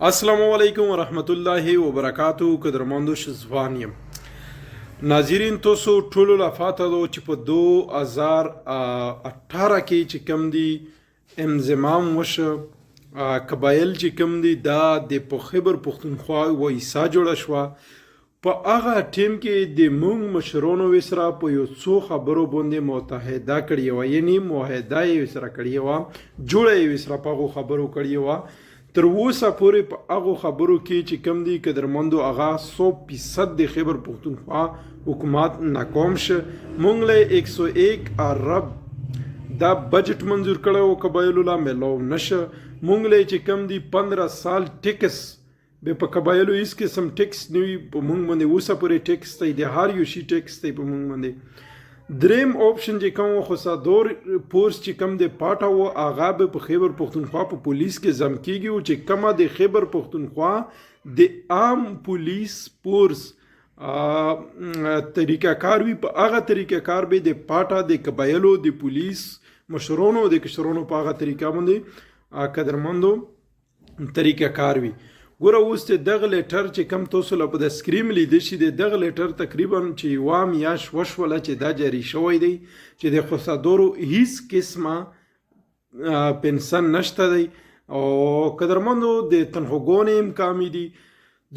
السلام علیکم ورحمت الله وبرکاتو. قدرمندو شزوان یم ناظرین، تاسو ټولو لپاره دو چې په 2018 کې چې کوم دی انضمام وشه قبایل چې کوم دی دا د خیبر پختونخوا وایسا جوړه شوه. په هغه ټیم کې د مونږ مشرانو وسره په یو څو خبرو باندې متحده کړې وه، یعنی معاهده یې وسره کړې وه، جوړه یې وسره په هغو خبرو کړې وه. تر اوسه پورې په هغو خبرو کې چې کوم دی قدرمندو هغه 100% د خیبر پختونخوا حکومت ناکام شه. مونږ له 101 ارب دا بجټ منظور کړی و قبایلو لا میلاو نشه. مونږ له چې کوم دی 15 سال ټیکس به په قبایلو هیڅ قسم ټیکس نه وي په مونږ باندې اوسه پورې ټیکس دی، د هر یو شي ټیکس دی په مونږ باندې. دریم آپشن چې کوم خصادور پورس چې کوم د پاټه و هغه به په خیبر پختونخوا په پولیس کې ضم کیږي او چې کومه د خیبر پختونخوا د عام پولیس پورس طریقه کار وي، په هغه طریقه کار به د پاټه د قبایلو د پولیس مشرانو د کشرانو په هغه طریقه باندې قدرمندو طریقه کار وي. ګوره اوس د دغه لیټر چې کم تاسو له په د سکرین لیدل شي، د دغه لیټر تقریبا چې یوه میاشت وشوله چې دا جاري شوی دی چې د خصادورو هیڅ قسمه پنسن نشته دی او قدرمندو د تنخواګانې هم کامې دي.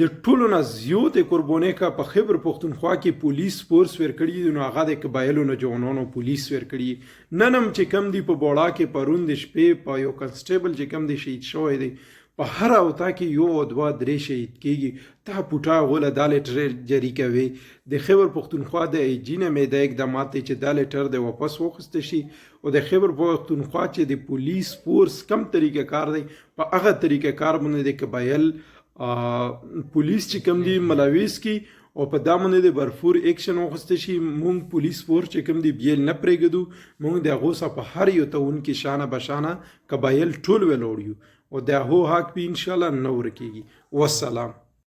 د ټولو نه زیاتې قربانۍ که په خیبر پختونخوا کې پولیس فورس ورکړي دي نو هغه د قبایلو نوجوانانو پولیس ورکړي. نن هم چې کم دی په بوړا کې پرون د شپې په یو کنسټیبل چې کم دی شهید شوی دی، په هر اوتا کې یو او دوه درې شهید کېږي. تا پوټا غوله دا لیټر جاري کوي. د خیبر پختونخوا د ای جي نه مې دا اقدامات دی چې دا لیټر د واپس واخیسته شي او د خیبر پختونخوا چې د پولیس فورس کم طریقه کار دی په هغه طریقه کار باندې د قبایل پولیس چې کم دی ملاویز کی او په دا باندې د برفور اکشن واخیسته شي. مونږ پولیس فورس چې کم دی بیل نه پرېږدو، مونږ د هغو څخه په هر یو تون کې شانه بشانه قبایل ټول ولاړ یو او د هغو حق به انشاءالله نه ورکېږي. والسلام.